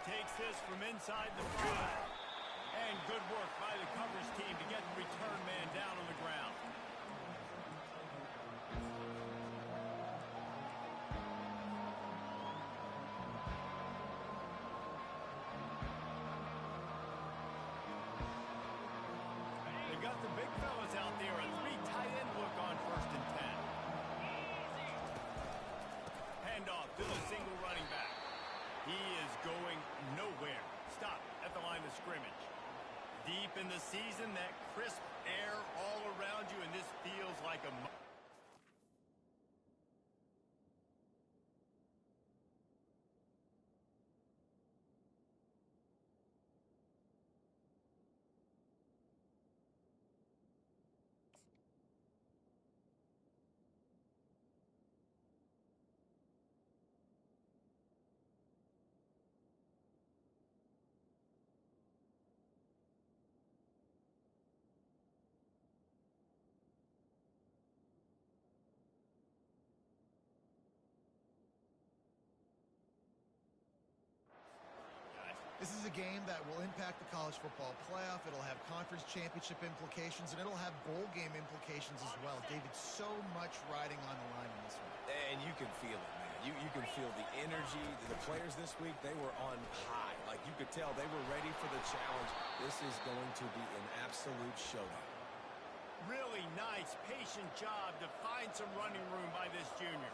takes this from inside the 5. And good work by the coverage team to get the return man down on the ground. They got the big fellas out there. A 3 tight end look on 1st and 10. Handoff to the single running back. He is going nowhere. Stop at the line of scrimmage. Deep in the season, that crisp air all around you, and this feels like a... This is a game that will impact the college football playoff. It'll have conference championship implications, and it'll have bowl game implications as well. David, so much riding on the line in this one. And you can feel it, man. You can feel the energy. The players this week, they were on high. Like, you could tell they were ready for the challenge. This is going to be an absolute showdown. Really nice, patient job to find some running room by this junior.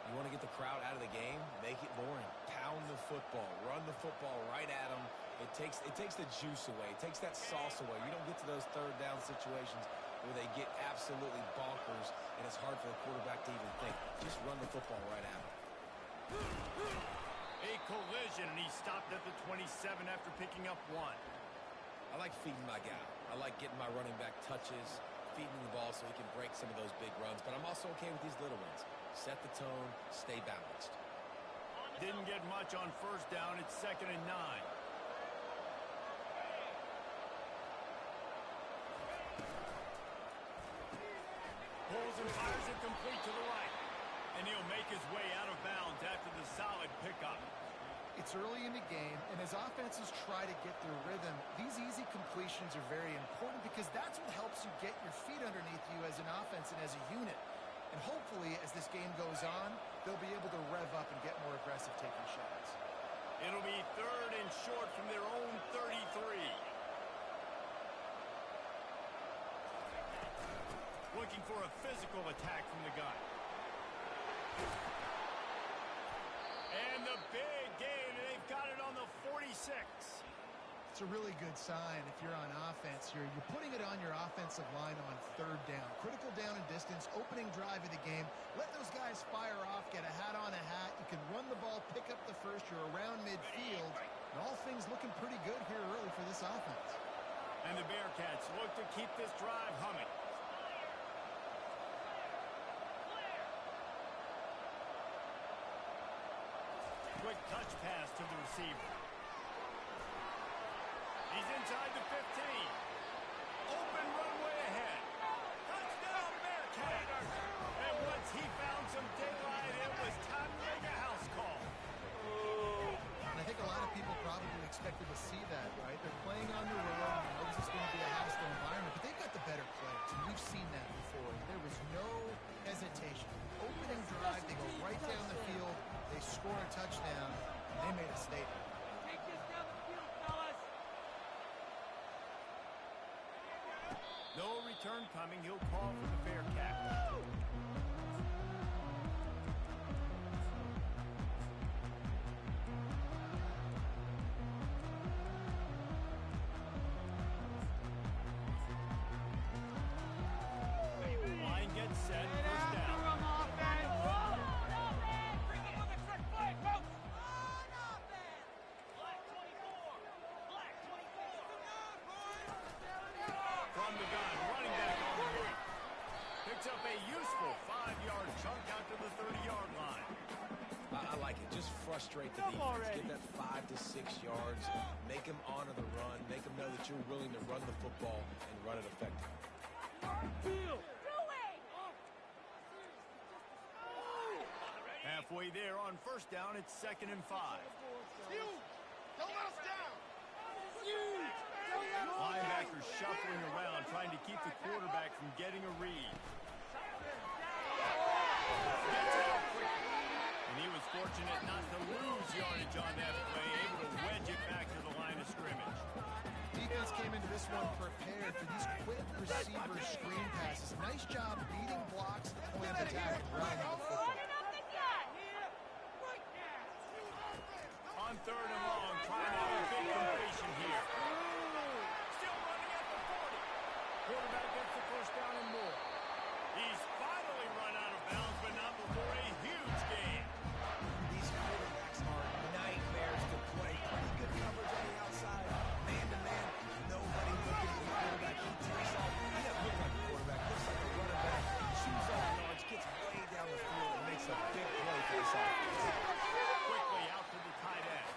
You want to get the crowd out of the game? Make it boring. Pound the football. Run the football right at them. It takes the juice away. It takes that sauce away. You don't get to those third down situations where they get absolutely bonkers, and it's hard for the quarterback to even think. Just run the football right at them. A collision, and he stopped at the 27 after picking up 1. I like feeding my guy. I like getting my running back touches, feeding the ball so he can break some of those big runs, but I'm also okay with these little ones. Set the tone, stay balanced. Didn't get much on 1st down. It's 2nd and 9. Pulls and fires it complete to the right. And he'll make his way out of bounds after the solid pickup. It's early in the game, and as offenses try to get their rhythm, these easy completions are very important because that's what helps you get your feet underneath you as an offense and as a unit. And hopefully, as this game goes on, they'll be able to rev up and get more aggressive taking shots. It'll be 3rd and short from their own 33. Looking for a physical attack from the gun. And the big gain, and they've got it on the 46. It's a really good sign if you're on offense here. You're putting it on your offensive line on 3rd down. Critical down and distance, opening drive of the game. Let those guys fire off, get a hat on a hat. You can run the ball, pick up the first. You're around midfield. And all things looking pretty good here early for this offense. And the Bearcats look to keep this drive humming. Quick touch pass to the receiver. He's inside the 15. Open runway ahead. Touchdown, Bearcats. And once he found some daylight, it was time to make a house call. And I think a lot of people probably expected to see that, right? They're playing on the road. You know, this is going to be a hostile environment, but they've got the better players, and we've seen that before. There was no hesitation. Opening drive, they go right down the field, they score a touchdown, and they made a statement. Take this down the field, fellas. No return coming. He'll call for the Bearcats. Set, first down. From the gun, running back on the way. Picks up a useful 5-yard chunk out to the 30-yard line. I like it. Just frustrate the defense. Give that 5 to 6 yards. Make them honor the run. Make them know that you're willing to run the football and run it effectively. Halfway there on 1st down, it's 2nd and 5. Linebackers shuffling around, trying to keep the quarterback from getting a read. Gets out quickly. And he was fortunate not to lose yardage on that play, able to wedge it back to the line of scrimmage. Defense came into this one prepared for these quick receiver screen passes. Nice job beating blocks at the point of attack and running the football. On third and long, trying out a big completion here. Still running at the 40. Quarterback gets the first down and more. He's finally run out of bounds, but not before a huge gain. These quarterbacks are nightmares to play. Pretty good coverage on the outside. Man-to-man, nobody looking at the quarterback. He takes off. He doesn't look like a quarterback. Looks like a running back. Chews off yards, gets way down the field, and makes a big play for this offense. Quickly out to the tight end.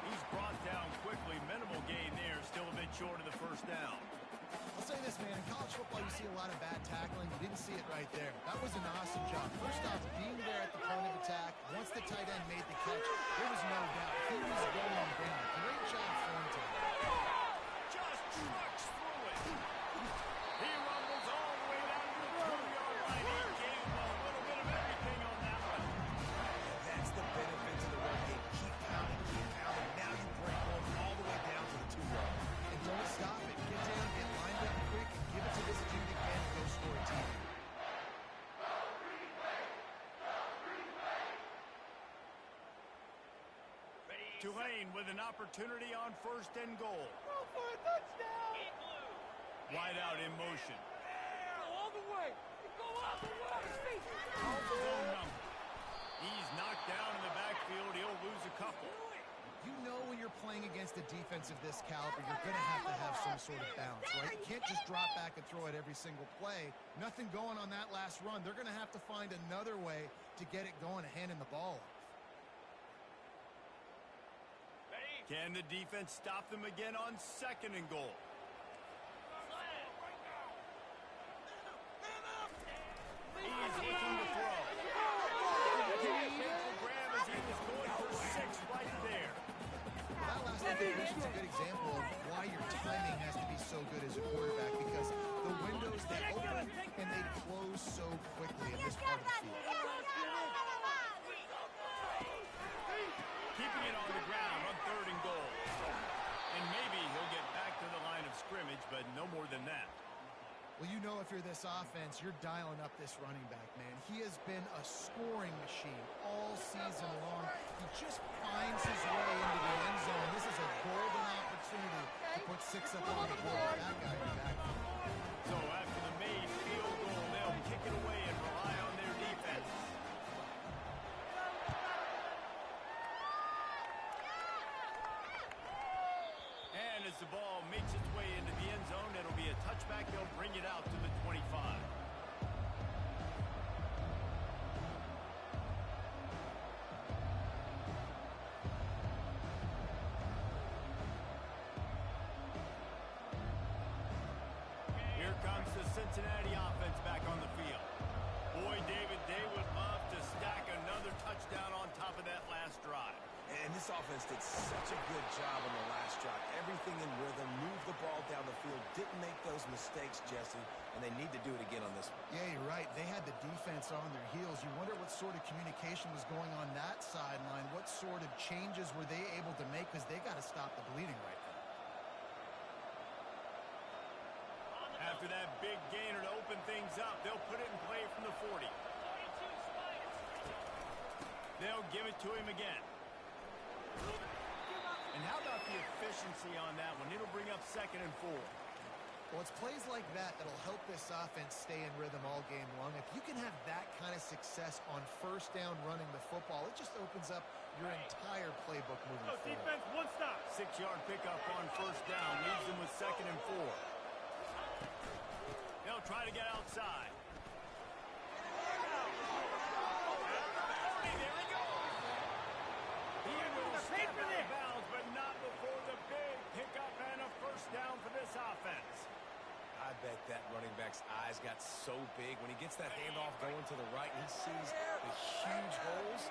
He's brought down quickly. Minimal gain there. Still a bit short of the first down. I'll say this, man. In college football, you see a lot of bad tackling. You didn't see it right there. That was an awesome job. First off, being there at the point of attack. Once the tight end made the catch, there was no doubt he was going down. Great job for him today. Just trucks through it. He rumbles all the way down to the 2-yard line. He gave him a little bit of everything on that one. That's the benefit to the run game. Keep pounding, keep pounding. Now you bring home all the way down to the 2-yard line. And don't stop it. Get down, get lined up quick, and give it to this dude again and go score a TD. Tulane with an opportunity on first and goal. Go for a touchdown! Wide out in motion. Go all the way! Go all the way! Zone number. He's knocked down in the backfield. He'll lose a couple. You know when you're playing against a defense of this caliber, you're going to have some sort of bounce, right? You can't just drop back and throw it every single play. Nothing going on that last run. They're going to have to find another way to get it going and handing the ball off. Can the defense stop them again on second and goal? He's looking to throw. Grab as he was going for 6 right there. That last introduction is a good example of why your timing has to be so good as a quarterback, because the windows, they open and they close so quickly in this part of the field. Keeping it on the ground on third and goal. And maybe he'll get back to the line of scrimmage, but no more than that. Well, you know if you're this offense, you're dialing up this running back, man. He has been a scoring machine all season long. He just finds his way into the end zone. This is a golden opportunity to put 6 up on the board with that guy in the backfield. So after the made field goal, they'll kick it away and rely on their defense. And as the ball makes its way into the end zone, it'll be a touchback. They'll bring it out to the 25. Here comes the Cincinnati offense back on the field. Boy, David, they would love to stack another touchdown on top of that last drive. And this offense did such a good job on the last drive. Everything in rhythm, moved the ball down the field, didn't make those mistakes, Jesse, and they need to do it again on this one. Yeah, you're right. They had the defense on their heels. You wonder what sort of communication was going on that sideline. What sort of changes were they able to make, because they got to stop the bleeding right now. After that big gainer to open things up, they'll put it in play from the 40. They'll give it to him again. And how about the efficiency on that one? It'll bring up second and 4. Well, it's plays like that that'll help this offense stay in rhythm all game long. If you can have that kind of success on first down running the football, it just opens up your entire playbook moving forward. Defense, 1 stop. 6-yard pickup on first down. Leaves them with second and 4. They'll try to get outside. There he goes. He will step out of bounds, but not before the big pickup and a first down for this offense. I bet that running back's eyes got so big when he gets that handoff going to the right and he sees the huge holes.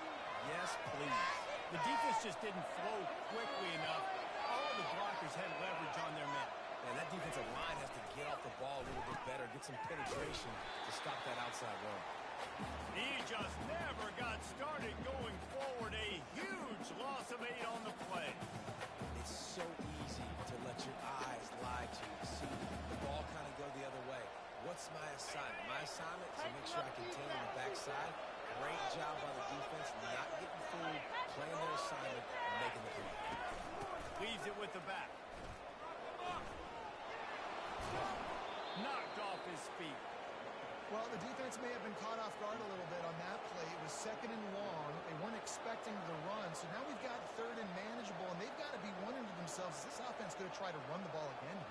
Yes, please. The defense just didn't flow quickly enough. All of the blockers had leverage on their men. And that defensive line has to get off the ball a little bit better, get some penetration to stop that outside run. He just never got started going forward. A huge loss of 8 on the play. It's so easy to let your eyes lie to you. See the ball kind of go the other way. What's my assignment? My assignment is to make sure I contain on the backside. Great job by the defense, not getting fooled, playing their assignment, and making the play. Leaves it with the back. Knocked off his feet. Well, the defense may have been caught off guard a little bit on that play. It was 2nd and long. They weren't expecting the run. So now we've got 3rd and manageable, and they've got to be wondering to themselves, is this offense going to try to run the ball again?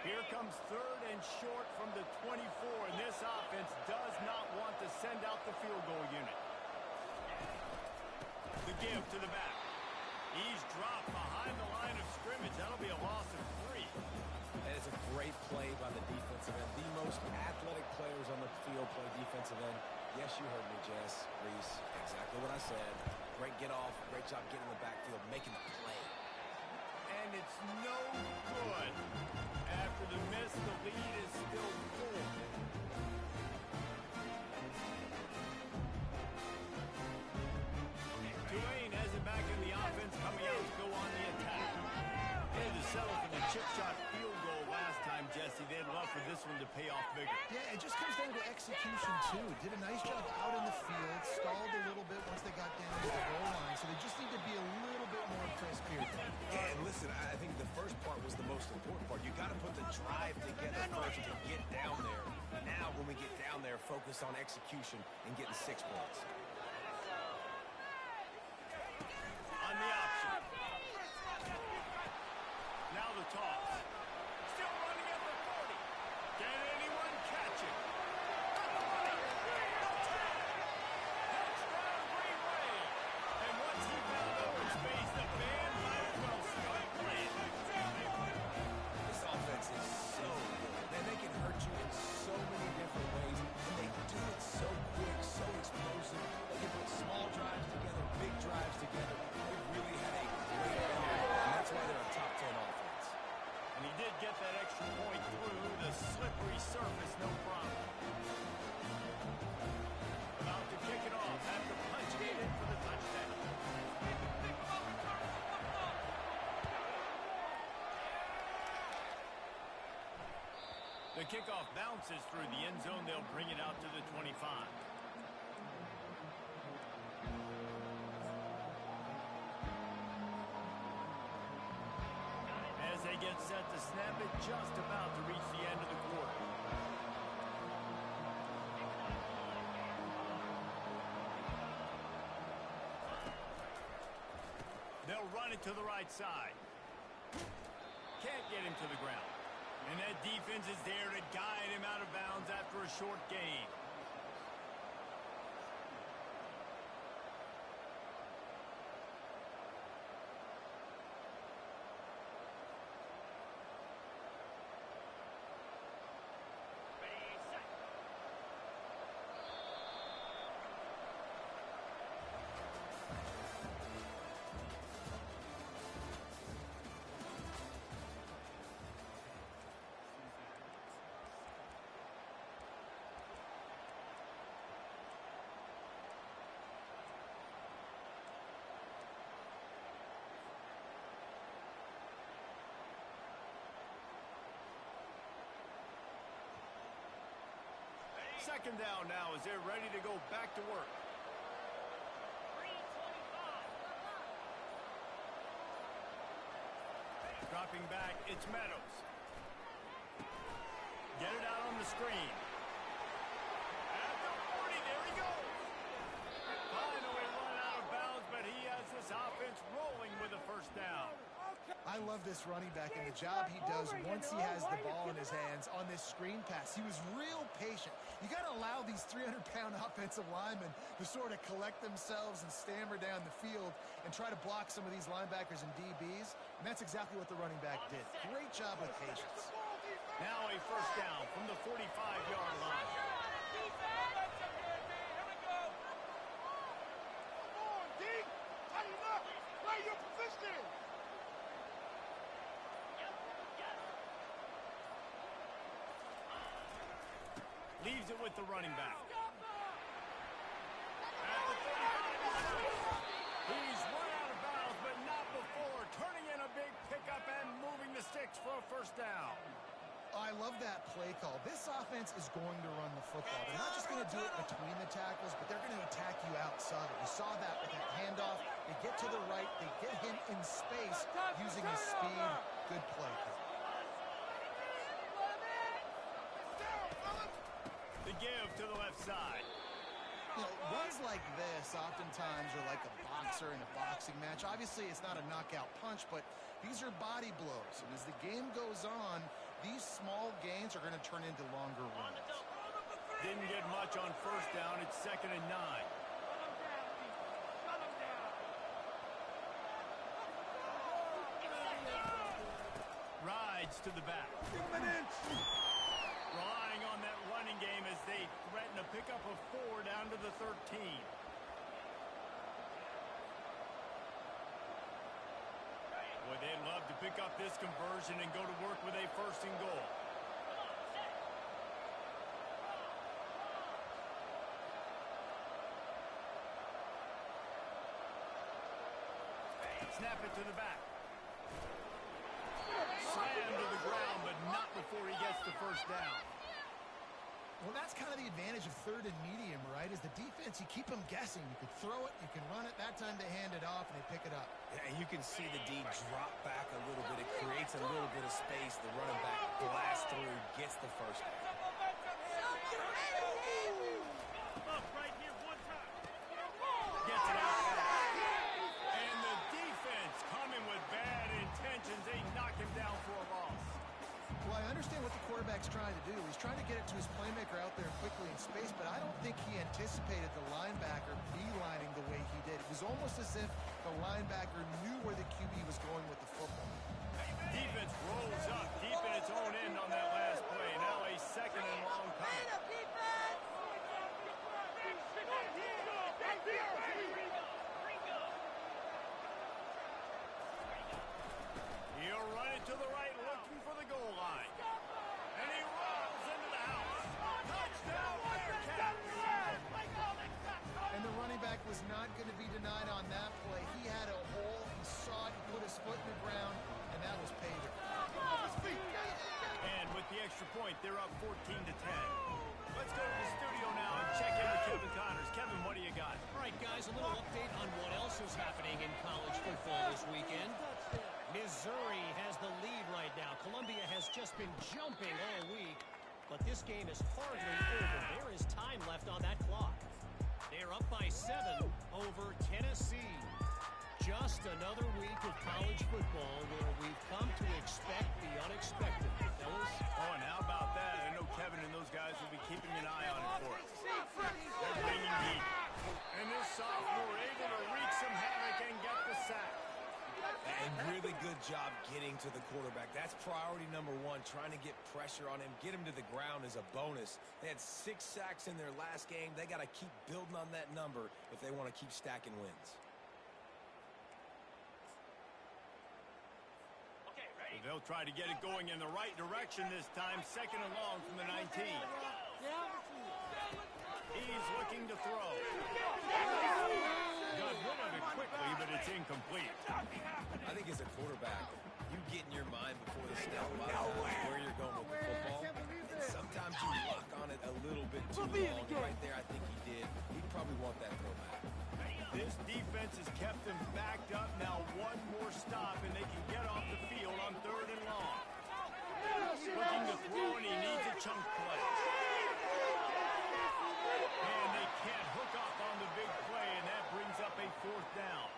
Here comes 3rd and short from the 24, and this offense does not want to send out the field goal unit. The give to the back. He's dropped behind the line of scrimmage. That'll be a loss of 3. That is a great play by the defensive end. The most athletic players on the field play defensive end. Yes, you heard me, Jess, Reese. Exactly what I said. Great get off. Great job getting in the backfield, making the play. And it's no good. After the miss, the lead is still 4. Tulane has it back in the offense, coming out to go on the attack. They had to settle for the chip shot field goal last time, Jesse. They'd love for this one to pay off bigger. Yeah, it just comes down to execution, too. Did a nice job out in the field, stalled a little bit once they got down to the goal line, so they just need to be a little bit more crisp here. Yeah, and listen, I think the first part was the most important part. You got to put the drive together first to get down there. Now, when we get down there, focus on execution and getting 6 points. On the option. Now the toss. Still running at the 40. Can anyone catch it? At the 20. No time. Touchdown, Green Wave. And once he found open space, the band might as well start playing. This offense is so good. Man, they can hurt you in so many different ways, and they do it so quick, so explosive. They can put small drives together, big drives together. They've really had a great year, and that's why they're a top 10 offense. And he did get that extra point through the slippery surface, no problem. About to kick it off after punching it in for the touchdown. The kickoff bounces through the end zone. They'll bring it out to the 25. As they get set to snap it, just about to reach the end of the quarter. They'll run it to the right side. Can't get him to the ground. And that defense is there to guide him out of bounds after a short gain. Second down now as they're ready to go back to work. Dropping back, it's Meadows. Get it out on the screen. At the 40, there he goes. Finally run out of bounds, but he has this offense rolling with a first down. I love this running back and the job he does once he has the ball in his hands on this screen pass. He was real patient. You got to allow these 300-pound offensive linemen to sort of collect themselves and stammer down the field and try to block some of these linebackers and DBs, and that's exactly what the running back did. Great job with patience. Now a first down from the 45-yard line. leaves it with the running back. At the 35, he's run out of bounds, but not before turning in a big pickup and moving the sticks for a first down. I love that play call. This offense is going to run the football. They're not just going to do it between the tackles, but they're going to attack you outside. We saw that with that handoff. They get to the right. They get him in space using his speed. Good play. The give to the left side. You know, runs like this oftentimes are like a boxer in a boxing match. Obviously, it's not a knockout punch, but these are body blows. And as the game goes on, these small gains are going to turn into longer runs. Didn't get much on first down. It's 2nd and 9. Rides to the back. Relying on that running game as they threaten a pickup of 4 down to the 13. Boy, they'd love to pick up this conversion and go to work with a 1st and goal. Snap it to the back. Slam to the ground, but not before he gets the first down. Well, that's kind of the advantage of 3rd and medium, right? Is the defense, you keep them guessing. You can throw it, you can run it. That time they hand it off and they pick it up. Yeah, and you can see the D drop back a little bit. It creates a little bit of space. The running back blasts through, gets the first down. Gets it out. And the defense coming with bad intentions. They knock him down for a loss. Well, I understand what the quarterback's trying to do. He's trying to get it to his playmaker out there quickly in space, but I don't think he anticipated the linebacker beelining the way he did. It was almost as if the linebacker knew where the QB was going with the football. Defense rolls up deep in its own end on that last play. Now a 2nd and long coming. He'll run it to the right, looking for the goal line. And he rolls into the house. Touchdown, Bearcats! And the running back was not going to be denied on that play. He had a hole. He saw it. He put his foot in the ground, and that was pay dirt. And with the extra point, they're up 14 to 10. Let's go to the studio now and check in with Kevin Connors. Kevin, what do you got? All right, guys, a little update on what else is happening in college football this weekend. Missouri has the lead right now. Columbia has just been jumping all week, but this game is hardly over. There is time left on that clock. They're up by 7 over Tennessee. Just another week of college football where we've come to expect the unexpected. Fellas? Oh, and how about that? I know Kevin and those guys will be keeping an eye on it for us. They're bringing heat. And this sophomore able to wreak some havoc and get the sack. And really good job getting to the quarterback. That's priority number 1, trying to get pressure on him. Get him to the ground is a bonus. They had 6 sacks in their last game. They got to keep building on that number if they want to keep stacking wins. They'll try to get it going in the right direction this time. 2nd and long from the 19. He's looking to throw. Got rid of it quickly, but it's incomplete. I think as a quarterback, you get in your mind before the snap where you're going with the football. And sometimes you lock on it a little bit too long. Right there, I think he did. He'd probably want that throw back. This defense has kept them backed up. Now one more stop, and they can get off the field on 3rd and long. Looking to throw, and he needs a chunk play. And they can't hook up on the big play, and that brings up a 4th down.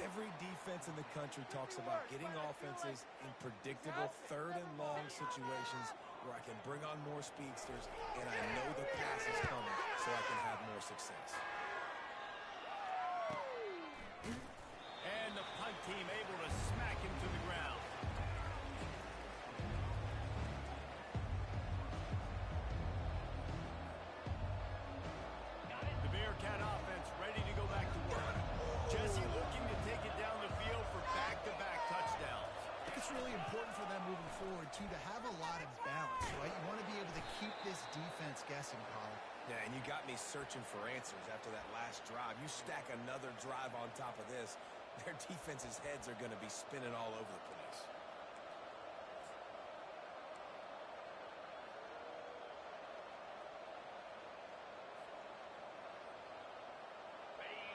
Every defense in the country talks about getting offenses in predictable 3rd and long situations where I can bring on more speedsters, and I know the pass is coming, so I can have more success. And the punt team able to smack him to the ground. The Bearcat offense ready to go back to work. Jesse looking to take it down the field for back-to-back touchdowns. I think it's really important for them moving forward, too, to have a lot of balance, right? You want to be able to keep this defense guessing, Colin. Yeah, and you got me searching for answers after that last drive. You stack another drive on top of this, their defense's heads are going to be spinning all over the place.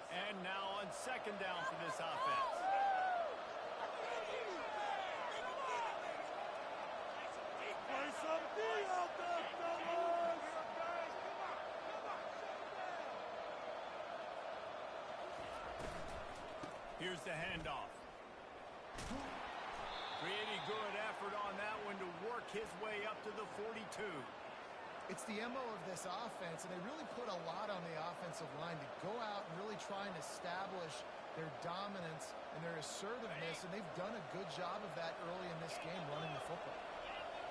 And now on second down for this offense. Play some D out there, fellas! Here's the handoff. Pretty good effort on that one to work his way up to the 42. It's the MO of this offense, and they really put a lot on the offensive line to go out and really try and establish their dominance and their assertiveness, and they've done a good job of that early in this game running the football.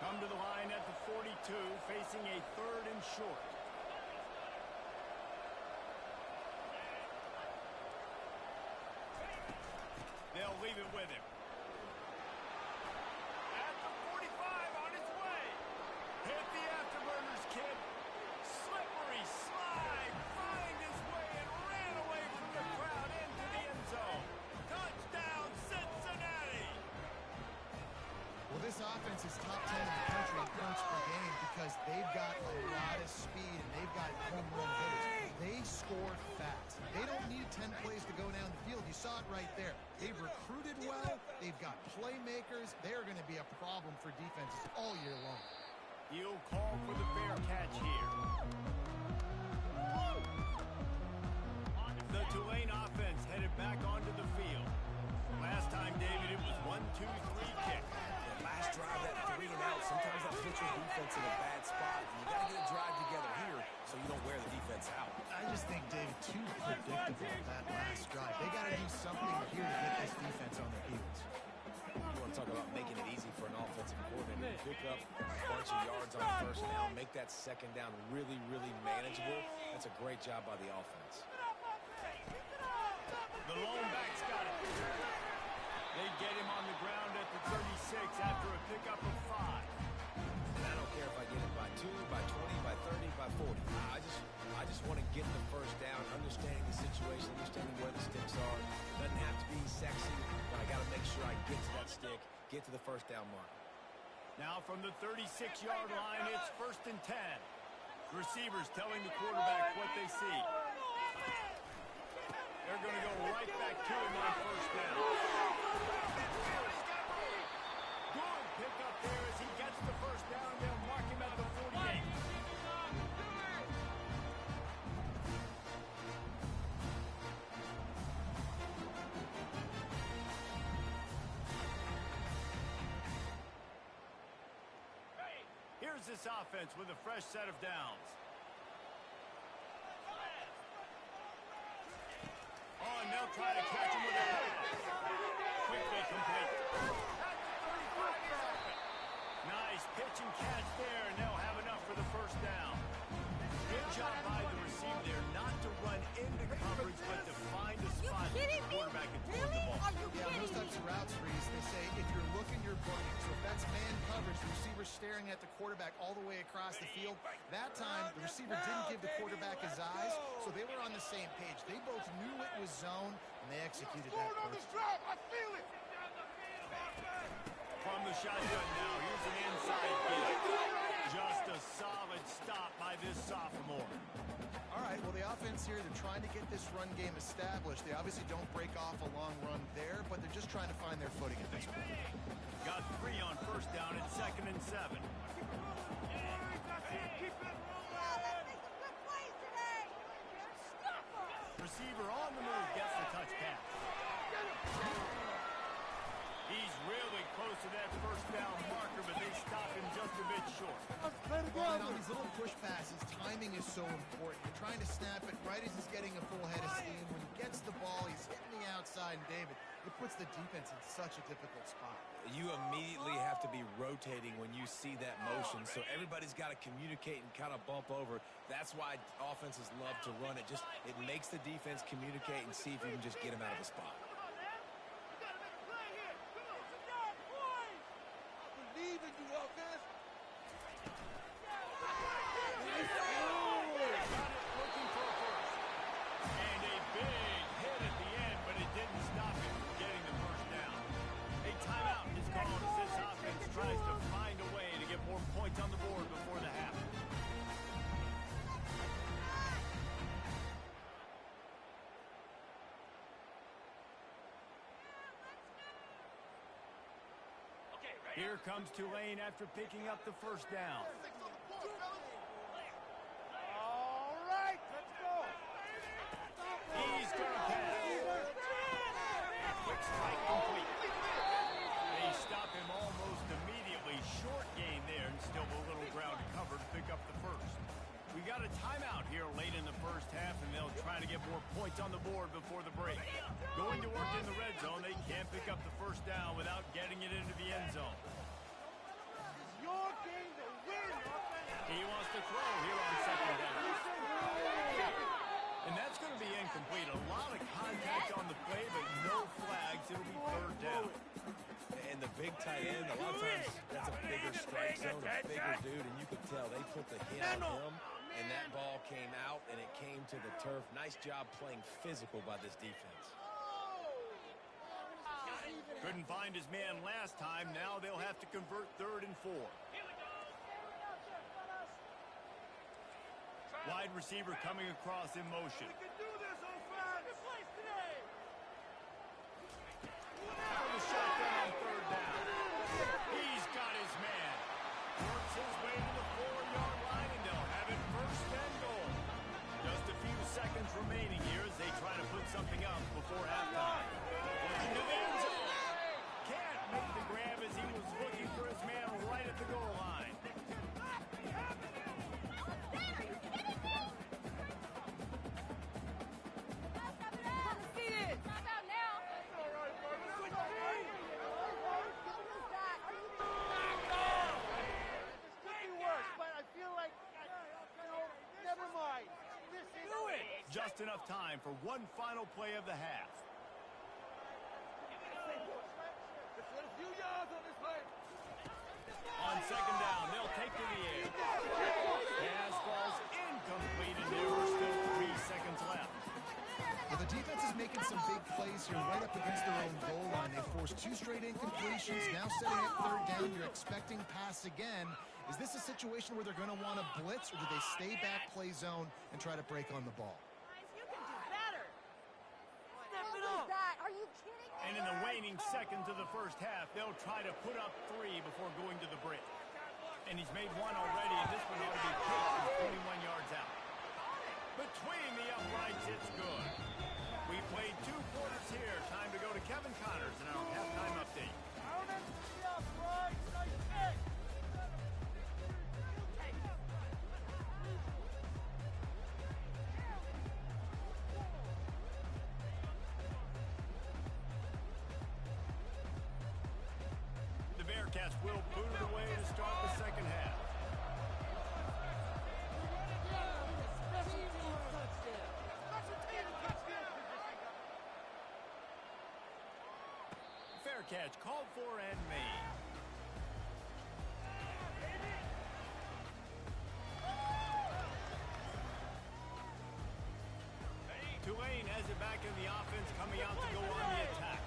Come to the line at the 42, facing a 3rd and short. They'll leave it with him. At the 45, on his way. Hit the afterburners, kid. Slippery slide. Find his way and ran away from the crowd into the end zone. Touchdown, Cincinnati. Well, this offense is top 10 in the country in points per game because they've got a lot of speed and they've got home run hitters. They score fast. They don't need 10 plays to go down the field. You saw it right there. They've recruited well. They've got playmakers. They're going to be a problem for defenses all year long. He'll call for the fair catch here. The Tulane offense headed back onto the field. Last time, David, it was 1-2-3 kick. Last drive, that 3 and out, sometimes that puts your defense in a bad spot. You got to get a drive together here so you don't wear the defense out. I just think, David, too predictable that last drive. They got to do something here to get this defense on their heels. You want to talk about making it easy for an offensive coordinator to pick up a bunch of yards on first down, make that second down really, really manageable. That's a great job by the offense. The lone back's got it. They get him on the ground at the 36 after a pickup of 5. And I don't care if I get it by 2, by 20, by 30, by 40. I just want to get the first down, understanding the situation, understanding where the sticks are. Doesn't have to be sexy, but I got to make sure I get to that stick, get to the first down mark. Now from the 36-yard line, it's 1st and 10. Receivers telling the quarterback what they see. They're going to go right back to him on 1st down. Good pickup there as he gets the 1st down. They'll mark him at the 48. Here's this offense with a fresh set of downs. Oh, and they'll try to catch him with a pass. Quickly complete. At the 35-yard line. Nice pitch and catch there, and they'll have enough for the 1st down. Good job by the receiver there not to run into coverage, but to find a spot that the quarterback can throw the ball. Yeah, those types of routes, Reese, they say if you're looking, you're booking. So if that's man coverage, the receiver's staring at the quarterback all the way across the field. That time, the receiver didn't give the quarterback his eyes, so they were on the same page. They both knew it was zone, and they executed that perfectly. I feel it! From the shotgun now, here's an inside kick. Just a solid stop by this sophomore. All right, well, the offense here, they're trying to get this run game established. They obviously don't break off a long run there, but they're just trying to find their footing at this point. Got 3 on 1st down at 2nd and 7. Receiver on the move, gets the touch pass. He's really close to that 1st down marker, but they stop him just a bit short. Well, and on these little push passes, timing is so important. You're trying to snap it right as he's getting a full head of steam. When he gets the ball, he's hitting the outside, and David, it puts the defense in such a difficult spot. You immediately have to be rotating when you see that motion, so everybody's got to communicate and kind of bump over. That's why offenses love to run it. It makes the defense communicate and see if you can just get him out of the spot. Believe in you, offense. Here comes Tulane after picking up the first down. All right, let's go. He's going to pass. Quick strike complete. They stop him almost immediately. Short gain there, and still a little ground to cover to pick up the first. We got a timeout here late in the first half, and they'll try to get more points on the board before the break. Going to work in the red zone, they can't pick up the first down without getting it into the end zone. Your game to win, He wants to throw here on second down. And that's going to be incomplete. A lot of contact on the play, but no flags. It'll be third down. And the big tight end, a lot of times that's a bigger strike zone, a bigger dude, and you could tell they put the hit on him, and that ball came out, and it came to the turf. Nice job playing physical by this defense. Couldn't find his man last time. Now they'll have to convert 3rd and 4. Wide receiver coming across in motion. We can do this, offense. Out of the shotgun on 3rd down. He's got his man. Works his way to the 4-yard line, and they'll have it 1st and goal. Just a few seconds remaining here as they try to put something up before halftime. Looking to the end zone. Can't make the grab as he was looking for his man right at the goal line. Just enough time for one final play of the half. On 2nd down, they'll take to the air. Pass falls incomplete, and there are still 3 seconds left. Well, the defense is making some big plays here right up against their own goal line. They forced 2 straight incompletions. Now setting up 3rd down, you're expecting pass again. Is this a situation where they're going to want to blitz, or do they stay back, play zone, and try to break on the ball? You can do better. Are you kidding me? And in the waning seconds of the first half, they'll try to put up 3 before going to the break. And he's made 1 already, and this one ought to be kicked from 21 yards out. Between the uprights, it's good. We played 2 quarters here. Time to go to Kevin Connors in our halftime update. The Bearcats will boot it away to start the second half. Fair catch called for and made. Tulane has it back in the offense, coming out to go on the attack.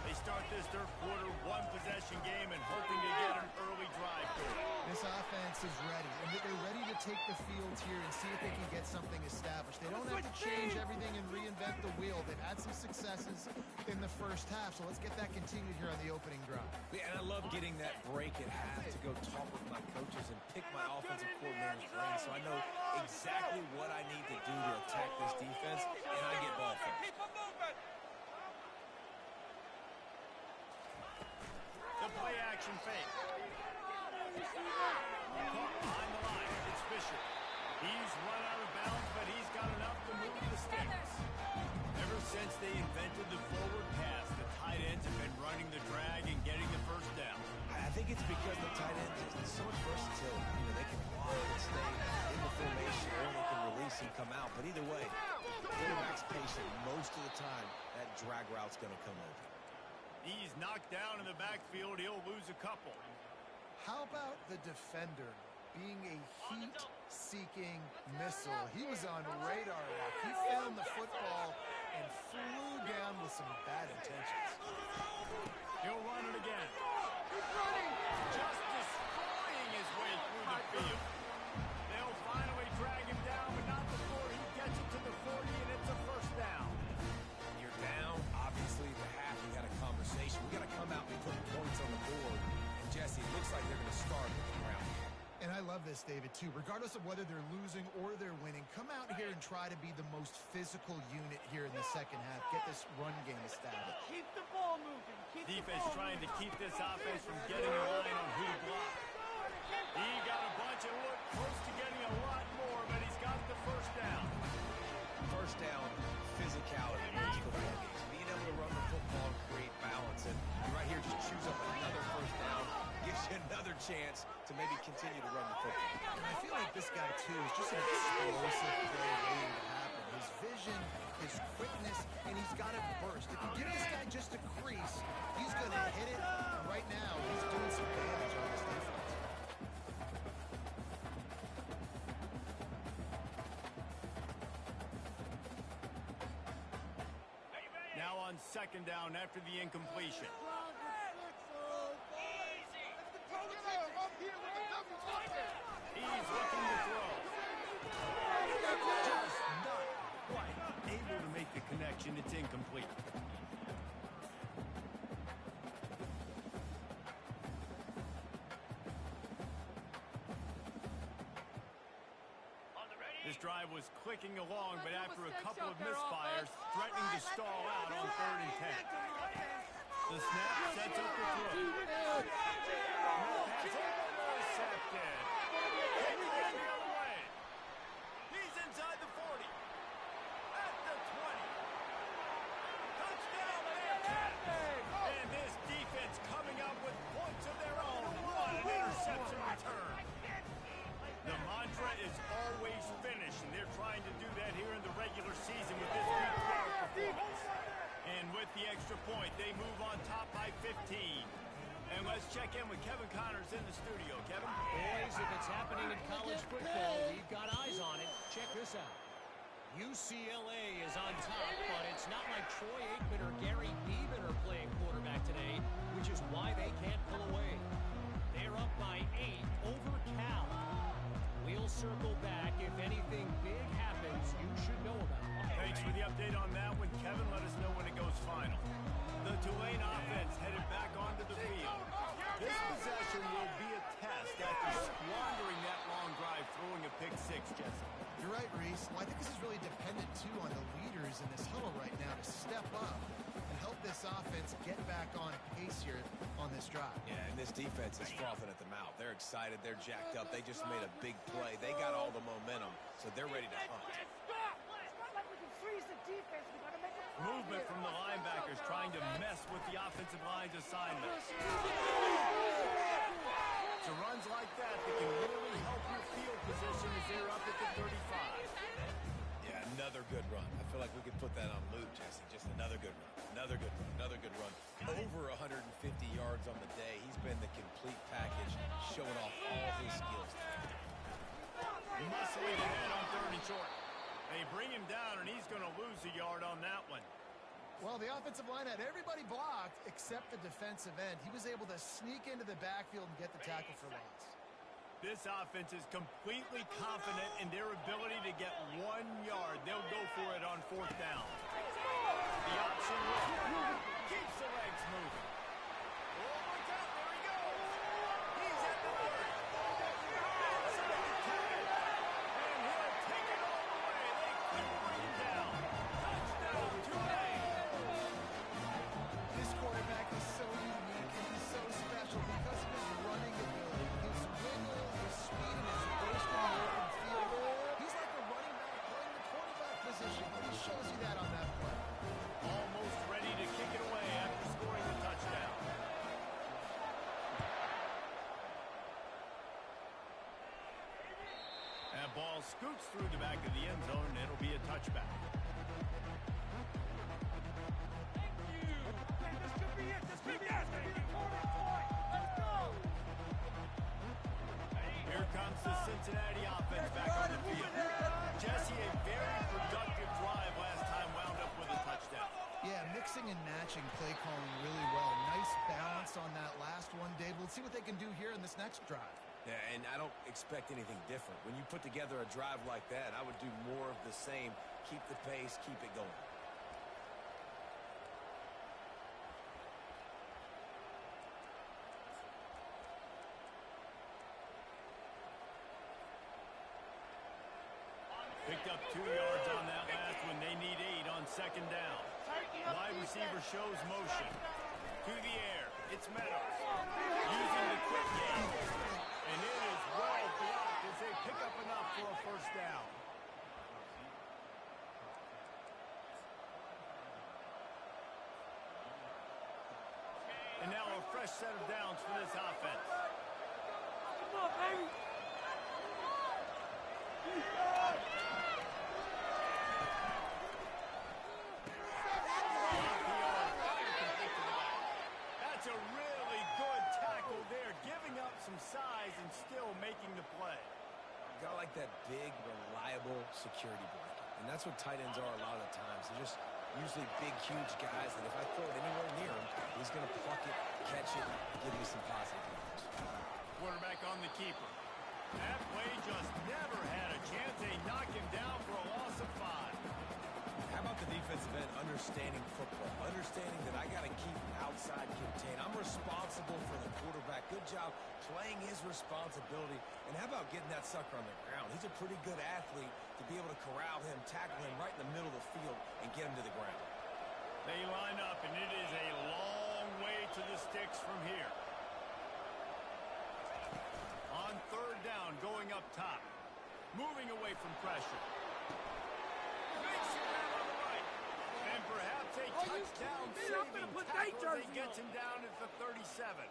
They start this 3rd quarter 1-possession game and hoping to get an early drive going. This offense is ready, and they're ready to take the field here and see if they can get something established. They don't have to change everything and reinvent the wheel. They've had some successes in the first half, so let's get that continued here on the opening drive. Yeah, and I love getting that break at half to go talk with my coaches and pick my offensive coordinator's brain, so I know exactly what I need to do to attack this defense, and I get ball first. The play action fake. Caught behind the line. It's Fisher. He's run out of bounds, but he's got enough to move the sticks. Ever since they invented the forward pass, the tight ends have been running the drag and getting the first down. I think it's because the tight end is so much versatility. You know, they can block and stay in the formation, or they can release and come out. But either way, the quarterback's patient. Most of the time, that drag route's going to come open. He's knocked down in the backfield. He'll lose a couple. How about the defender being a heat-seeking missile? He was on radar lock. He found the football and flew down with some bad intentions. He'll run it again. Just destroying his way through the field. They'll finally drag him down, but not before he gets it to the 40, and it's a first down. You're down. Obviously, the half, we had a conversation. We got to come out and put points on the board. And, Jeff, David, too. Regardless of whether they're losing or they're winning, come out here and try to be the most physical unit here in the second half. Get this run game established. Keep the ball moving. Defense trying to keep this offense from getting a line on who to block. He got a bunch and looked close to getting a lot more, but he's got the first down. First down, physicality wins football games. Being able to run the football and create balance. And right here, just choose up another first down. Gives you another chance to maybe continue to run the football. And I feel like this guy, too, is just an explosive play waiting to happen. His vision, his quickness, and he's got it burst. If you give this guy just a crease, he's going to hit it. And right now, he's doing some damage on this defense. Now on second down after the incompletion. He's looking to throw. Just not quite able to make the connection. It's incomplete. This drive was clicking along, but after a couple of misfires, threatening to stall out on 3rd and 10. The snap sets up the throw. That's intercepted. Kick the other way. He's inside the 40. At the 20. Touchdown, Bearcats. And this defense coming up with points of their own. What an interception return. The mantra is always finish, and they're trying to do that here in the regular season with this week 12 performance. And with the extra point, they move on top by 15. And let's check in with Kevin Connors in the studio. Kevin? Boys, if it's happening in college football, we've got eyes on it. Check this out. UCLA is on top, but it's not like Troy Aikman or Gary Beeman are playing quarterback today, which is why they can't pull away. They're up by 8 over Cal. We'll circle back. If anything big happens, you should know about it. Thanks for the update on that one, Kevin. Let us know when it goes final. The Tulane offense headed back onto the field. This possession will be a test after squandering that long drive, throwing a pick six, Jesse. You're right, Reese. Well, I think this is really dependent, too, on the leaders in this huddle right now to step up and help this offense get back on pace here on this drive. Yeah, and this defense is frothing at the mouth. They're excited. They're jacked up. They just made a big play. They got all the momentum, so they're ready to hunt. Movement from the linebackers trying to mess with the offensive line's assignments. It's runs like that that can really help your field position as they're up at the 35. Yeah, another good run. I feel like we could put that on loop, Jesse. Just another good run. Another good run. Another good run. Over 150 yards on the day. He's been the complete package, showing off all his skills. Muscling ahead on 3rd and short. They bring him down, and he's going to lose a yard on that one. Well, the offensive line had everybody blocked except the defensive end. He was able to sneak into the backfield and get the tackle for loss. This offense is completely confident in their ability to get 1 yard. They'll go for it on 4th down. The option keeps the legs moving. Oh, look out, there he goes. He's at the 30. Inside the 10. And he'll take it all the way. They couldn't bring him down. Touchdown, Tulane. This quarterback is so unique and he's so special because of his running ability, his wiggle, his speed, and his burst in the open field. He's like a running back playing the quarterback position. He shows you that on that play. Almost ready to kick it away after scoring the touchdown. That ball scoots through the back of the end zone, and it'll be a touchback. Here comes the Cincinnati offense back on the field. Jesse, a very productive drive last time, wound up with a touchdown. Yeah, mixing and matching play calling really well. Nice balance on that last one, Dave. Let's see what they can do here in this next drive. Yeah, and I don't expect anything different. When you put together a drive like that, I would do more of the same. Keep the pace, keep it going. up 2 yards on that last one. They need 8 on second down. Wide receiver shows motion. To the air. It's Meadows. Using the quick game. And it is well blocked as they pick up enough for a first down. And now a fresh set of downs for this offense. Come on, baby. That's a really good tackle there, giving up some size and still making the play. Got like that big, reliable security blanket. And that's what tight ends are a lot of the times. They're just usually big, huge guys that if I throw it anywhere near him, he's going to pluck it, catch it, give me some positive numbers. Quarterback on the keeper. That play just never had a chance. They knock him down for a loss of 5. How about the defensive end understanding football, understanding that I got to keep outside contained. I'm responsible for the quarterback. Good job playing his responsibility. And how about getting that sucker on the ground? He's a pretty good athlete to be able to corral him, tackle him right in the middle of the field, and get him to the ground. They line up, and it is a long way to the sticks from here. On third down, going up top. Moving away from pressure. Makes it out on the right. And perhaps a touchdown-saving tackle as he gets him down at the 37.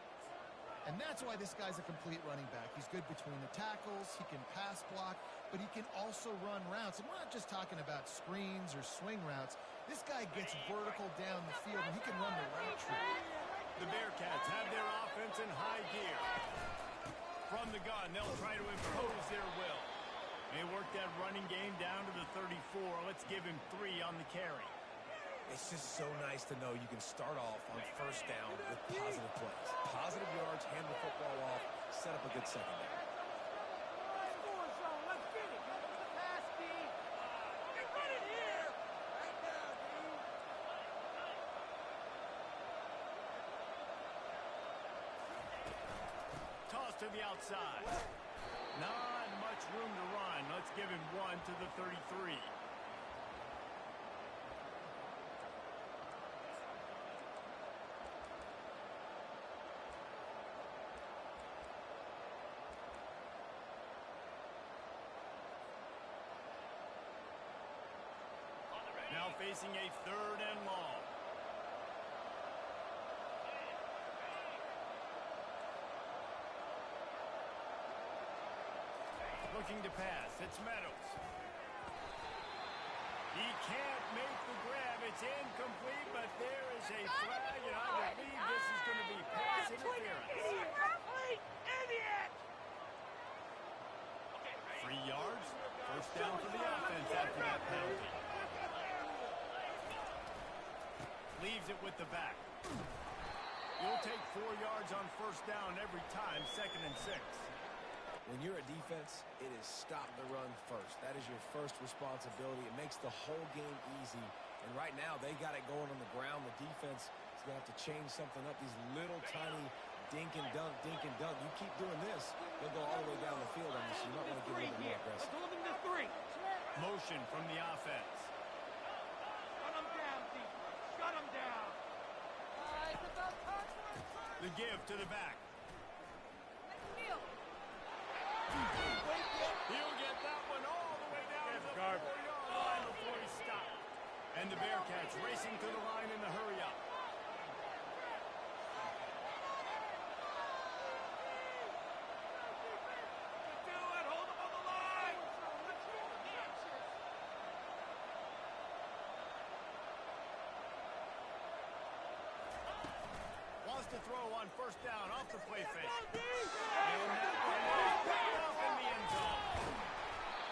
And that's why this guy's a complete running back. He's good between the tackles, he can pass block, but he can also run routes. And we're not just talking about screens or swing routes. This guy gets vertical down the field, and he can run the route tree. The Bearcats have their offense in high gear. From the gun, they'll try to impose their will. They work that running game down to the 34. Let's give him 3 on the carry. It's just so nice to know you can start off on first down with positive plays. Positive yards, hand the football off, set up a good second down. Score zone. Let's get it. Pass, D. Get running here. Right now, D. Toss to the outside. Not much room to run. Let's give him 1 to the 33. Now facing a third and long. Looking to pass. It's Meadows. He can't make the grab. It's incomplete, but there is a flag, and I believe this is going to be pass interference. Idiot! 3 yards. First down for the offense after that penalty. Leaves it with the back. You'll take 4 yards on first down every time, 2nd and 6. When you're a defense, it is stop the run first. That is your first responsibility. It makes the whole game easy. And right now, they got it going on the ground. The defense is going to have to change something up. These little tiny dink and dunk, dink and dunk. You keep doing this, they'll go all the way down the field on you, so you might want to get a little more aggressive. Let's hold him to 3. Motion from the offense. Shut him down, D. Shut him down. The give to the back. He'll get that one all the way down to the 4-yard line before he stopped. And the Bearcats racing to the line in the hurry up. Do it. Hold him on the line. Wants to throw on first down off the play fake. And that one is picked up in the end zone.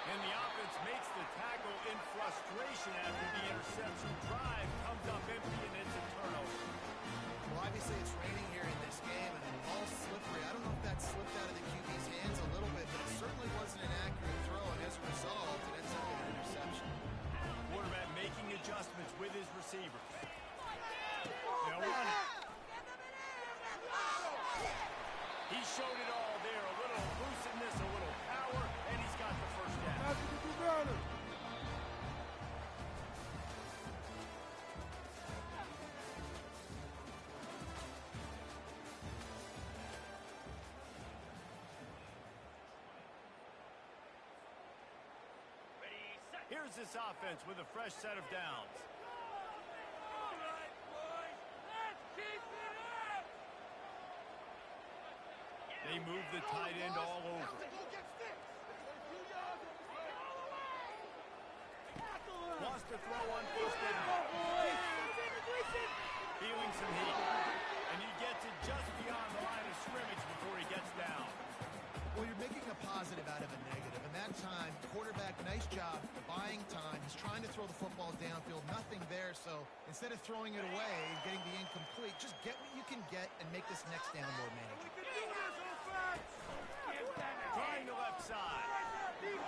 And the offense makes the tackle in frustration after the interception. Drive comes up empty, and it's a turnover. Well, obviously it's raining here in this game, and the ball's slippery. I don't know if that slipped out of the QB's hands a little bit, but it certainly wasn't an accurate throw, and as a result, it ends up being an interception. Quarterback making adjustments with his receivers. They'll run it. He showed it all there. A little elusiveness, a little power, and he's got the first down. Here's this offense with a fresh set of downs. All right, boys. Let's keep it up. They move the tight end all over. Wants to throw on first down. Feeling some heat. And he gets it just beyond the line of scrimmage before he gets down. Well, you're making a positive out of a negative. And that time, quarterback, nice job, buying time. He's trying to throw the football downfield. Nothing there. So instead of throwing it away and getting the incomplete, just get what you can get and make this next down more manageable. Trying the left side. Still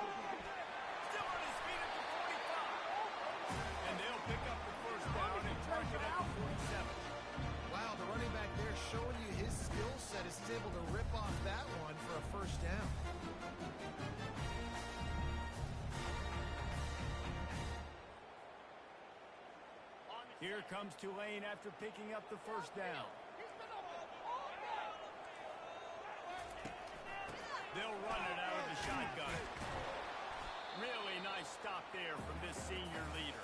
on his feet at the 45. And they'll pick up the first down and mark it at the 47. Wow, the running back there showing you his skill set as he's able to rip off that one for a first down. Here comes Tulane after picking up the first down. They'll run it out of the shotgun. Really nice stop there from this senior leader.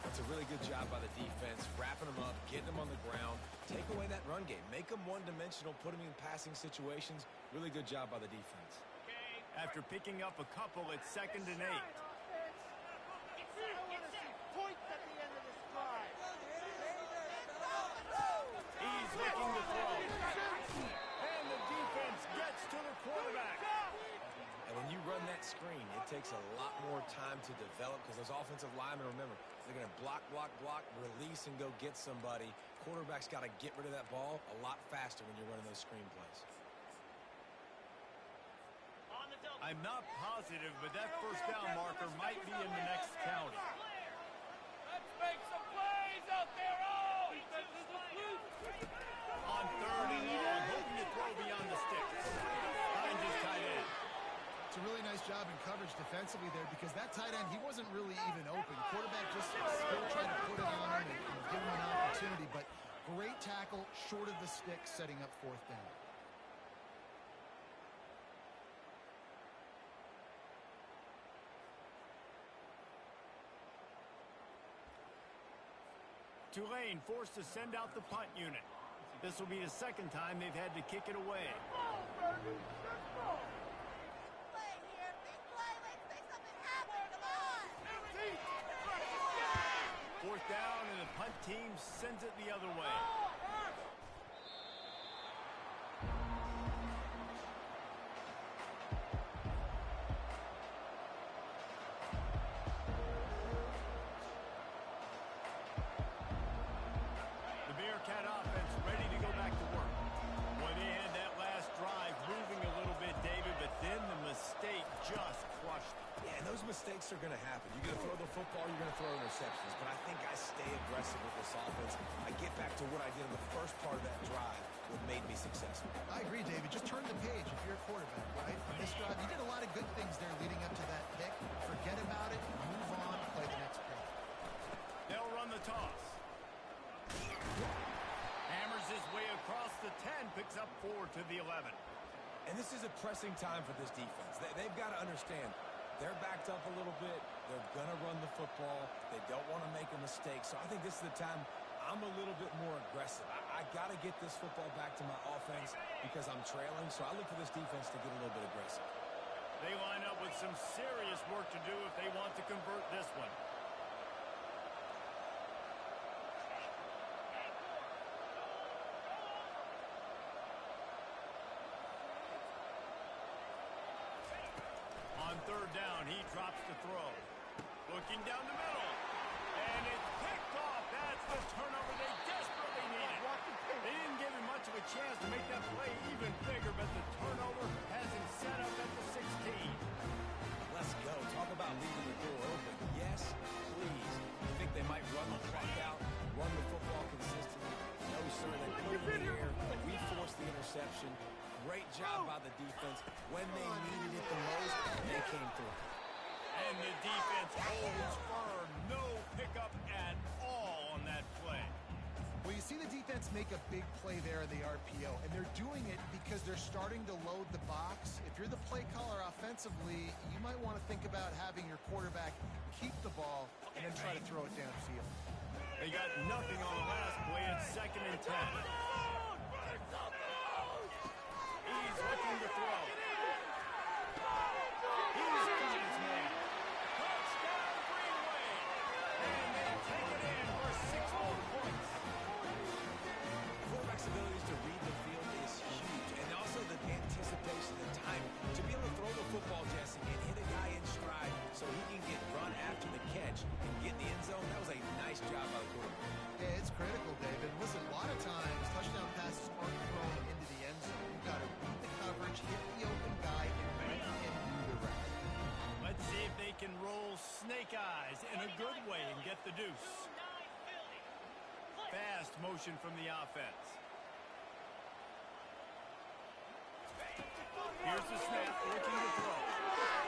That's a really good job by the defense, wrapping them up, getting them on the ground, take away that run game, make them one-dimensional, put them in passing situations. Really good job by the defense. After picking up a couple, it's 2nd and 8. He's looking to throw. And the defense gets to the quarterback. And when you run that screen, it takes a lot more time to develop because those offensive linemen, remember, they're going to block, release, and go get somebody. Quarterback's got to get rid of that ball a lot faster when you're running those screen plays. I'm not positive, but that first down marker might be in the next county. Let's make some plays out there. Oh, On 3rd and long, hoping to throw beyond the sticks. Finds his tight end. It's a really nice job in coverage defensively there because that tight end, he wasn't really even open. Quarterback just still trying to put it on him and give him an opportunity, but great tackle short of the stick, setting up 4th down. Tulane forced to send out the punt unit. This will be the 2nd time they've had to kick it away. Play here. Big play. Let's make something happen. Come on. 4th down, and the punt team sends it the other way. The Bearcat offense ready to go back to work. Boy, they had that last drive moving a little bit, David, but then the mistake just crushed them. Yeah, and those mistakes are going to happen. You're going to throw the football, you're going to throw interceptions. But I think I stay aggressive with this offense. I get back to what I did in the first part of that drive, what made me successful. I agree, David. Just turn the page if you're a quarterback, right? On this drive, you did a lot of good things there leading up to that pick. Forget about it, move on, play the next play. They'll run the toss. Hammers his way across the 10, picks up 4 to the 11. And this is a pressing time for this defense. They've got to understand, they're backed up a little bit. They're going to run the football. They don't want to make a mistake. So I think this is the time I'm a little bit more aggressive. I got to get this football back to my offense because I'm trailing. So I look for this defense to get a little bit aggressive. They line up with some serious work to do if they want to convert this one. On 3rd down, he drops the throw. Looking down the middle. And it's picked off. That's the turnover they desperately needed. They didn't give him much of a chance to make that play even bigger, but the turnover has him set up at the 16. Let's go. Talk about leaving the door open. Yes, please. You think they might run the clock out, run the football consistently? No, sir. They put it in the air. We forced the interception. Great job by the defense. When they needed it the most, they came through. And the defense holds firm. No pickup at all on that play. Well, you see the defense defense make a big play there in the RPO, and they're doing it because they're starting to load the box. If you're the play caller offensively, you might want to think about having your quarterback keep the ball and then try to throw it downfield. They got nothing on the last play. It's 2nd and 10. He's looking to throw. He's got his man. Touchdown, Green Wave. And they take it in for 6 more points. Quarterback's abilities to read the field is huge, and also the anticipation and timing. To be able to throw the football, Jesse, and hit a guy in stride so he can get run after the catch and get in the end zone, that was a nice job by the quarterback. Yeah, it's critical, David. Listen, a lot of times touchdown passes aren't thrown into the end zone. You've got to read the coverage, hit the open guy, and let him do the rest. Let's see if they can roll snake eyes in a good way and get the deuce. Fast motion from the offense. Here's the snap, looking to throw.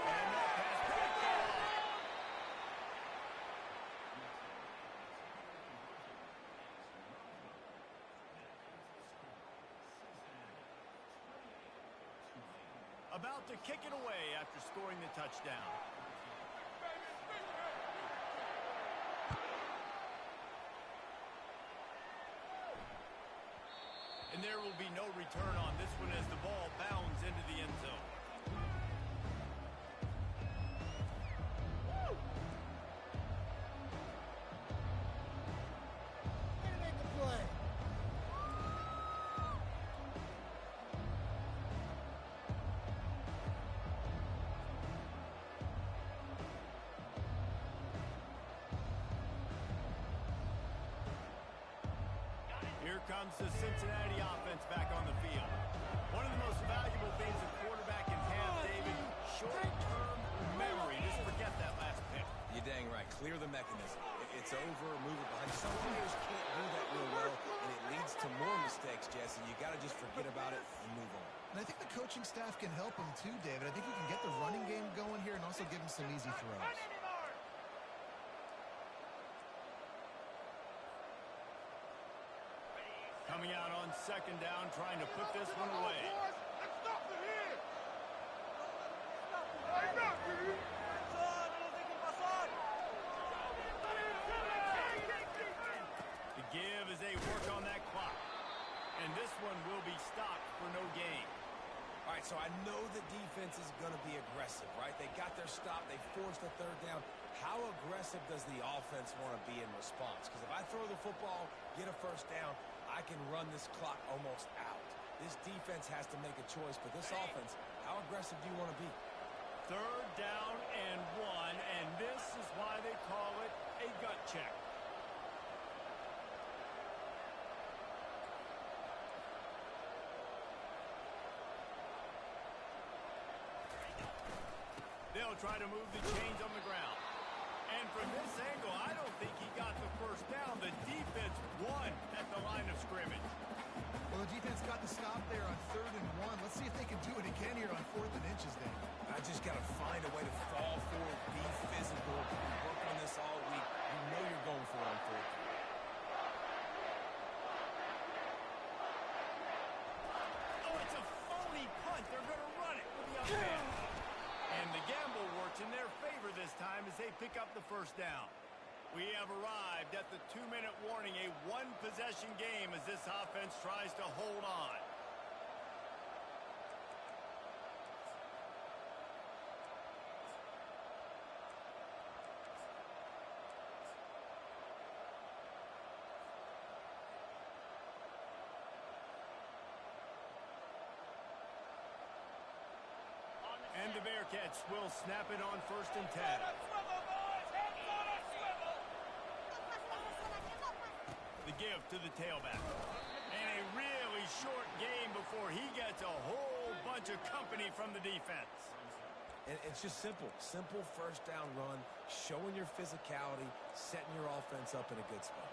And that pass picked off. About to kick it away after scoring the touchdown. And there will be no return on this one as the ball bounds into the end zone. Make the play. Here comes the Cincinnati offense back on the field. One of the most valuable things a quarterback can have, David, short-term memory. Just forget that last pick. You're dang right. Clear the mechanism. It's over, move it behind. Some players can't do that real well, and it leads to more mistakes, Jesse. You got to just forget about it and move on. And I think the coaching staff can help him too, David. I think you can get the running game going here and also give him some easy throws. Coming out on 2nd down, trying to put this one away. The give as they work on that clock. And this one will be stopped for no gain. All right, so I know the defense is going to be aggressive, right? They got their stop. They forced the 3rd down. How aggressive does the offense want to be in response? Because if I throw the football, get a 1st down, I can run this clock almost out. This defense has to make a choice, but this offense, how aggressive do you want to be? 3rd down and 1, and this is why they call it a gut check. They'll try to move the chains on the ground. And from this angle, I don't think he got the 1st down. The defense won at the line of scrimmage. Well, the defense got the stop there on 3rd and 1. Let's see if they can do it again here on 4th and inches then. I just got to find a way to fall forward, be physical, work on this all week. You know you're going for it on 4th. Oh, it's a phony punt. They're going to run it with the up man. And the gamble works in their favor this time as they pick up the 1st down. We have arrived at the 2-minute warning, a 1-possession game as this offense tries to hold on. And the Bearcats will snap it on 1st and 10. The give to the tailback. And a really short game before he gets a whole bunch of company from the defense. And it's just simple. Simple 1st down run, showing your physicality, setting your offense up in a good spot.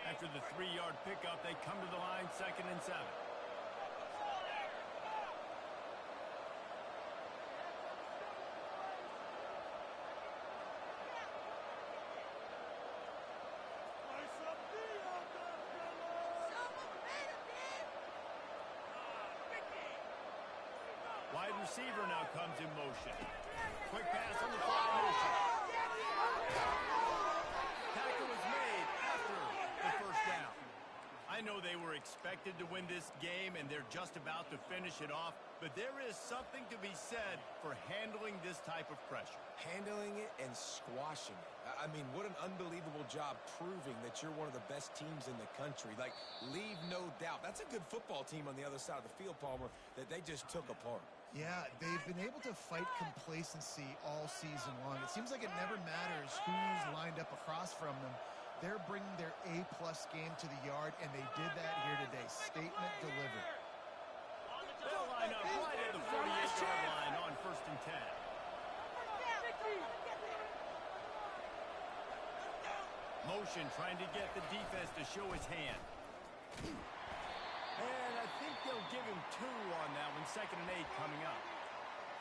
After the 3-yard pickup, they come to the line 2nd and 7. receiver now comes in motion. Quick pass on the fly motion. Tackle was made after the first down. I know they were expected to win this game, and they're just about to finish it off, but there is something to be said for handling this type of pressure. Handling it and squashing it. I mean, what an unbelievable job proving that you're one of the best teams in the country. Like, leave no doubt. That's a good football team on the other side of the field, Palmer, that they just took apart. Yeah, they've been able to fight complacency all season long. It seems like it never matters who's lined up across from them. They're bringing their A-plus game to the yard, and they did that here today. Statement delivered. They'll line up right at the 48-yard line on 1st and 10. Motion trying to get the defense to show his hand. And I think they'll give him 2 on that one. 2nd and 8 coming up.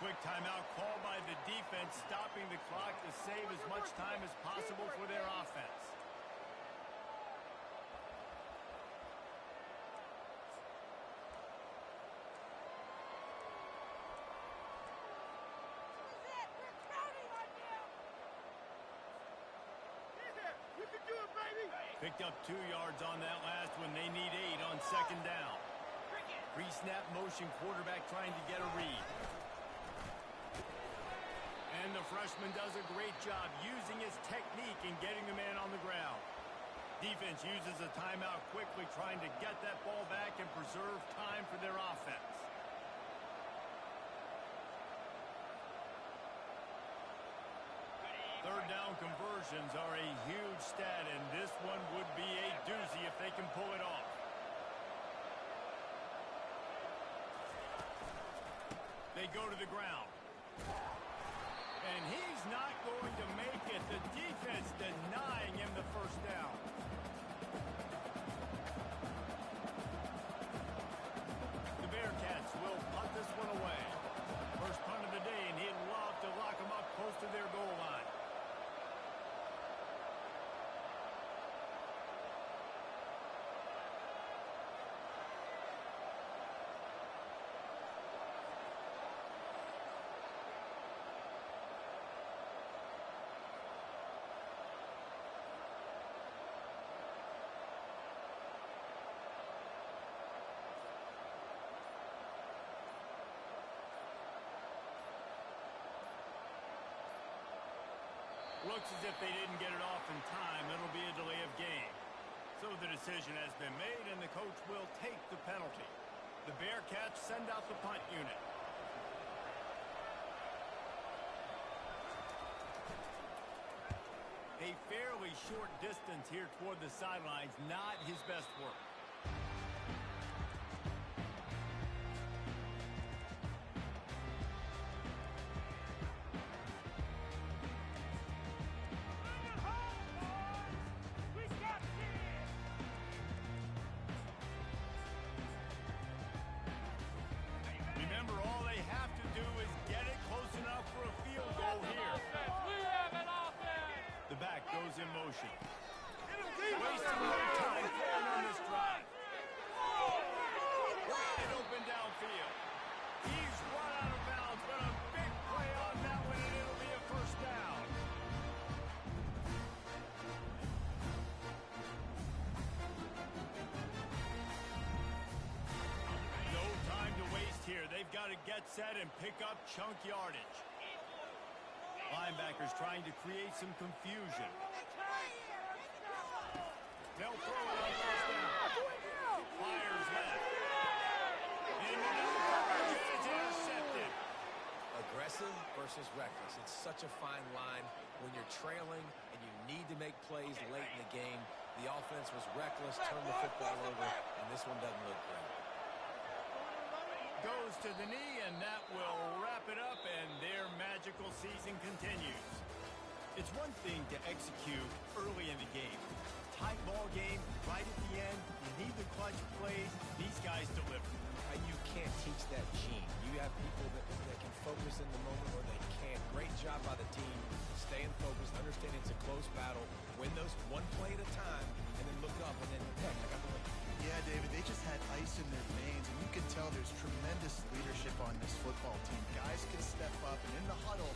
Quick timeout called by the defense, stopping the clock to save as much time as possible for their offense. Picked up 2 yards on that last one. They need 8 on 2nd down. Pre-snap motion, quarterback trying to get a read. And the freshman does a great job using his technique and getting the man on the ground. Defense uses a timeout quickly, trying to get that ball back and preserve time for their offense. Third down conversions are a huge stat, and this one would be a doozy if they can pull it off. They go to the ground. And he's not going to make it. The defense denying him the first down. The Bearcats will punt this one away. First punt of the day, and he'd love to lock them up close to their goal line. Looks as if they didn't get it off in time. It'll be a delay of game. So the decision has been made, and the coach will take the penalty. The Bearcats send out the punt unit. A fairly short distance here toward the sidelines, not his best work. Remember, all they have to do is get it close enough for a field goal here. The back goes in motion. Wasting no time throwing on this drive. Wide open downfield. He's run out of bounds, but a big play on that one, and it'll be a first down. No time to waste here. They've got to get set and pick up chunk yardage. Linebackers trying to create some confusion. They'll throw it on first down. Fires left. Into the coverage, and it's intercepted. Aggressive versus reckless. It's such a fine line when you're trailing and you need to make plays late in the game. The offense was reckless, turned the football over, and this one doesn't look great. Goes to the knee, and that will wrap it up, and their magical season continues. It's one thing to execute early in the game. Tight ball game, right at the end, you need the clutch plays. These guys deliver. You can't teach that gene. You have people that can focus in the moment or they can't. Great job by the team staying focused, understanding it's a close battle, win those one play at a time, and then look up, and then, heck, I got the win. Yeah, David, they just had ice in their veins, and you can tell there's tremendous leadership on this football team. Guys can step up, and in the huddle,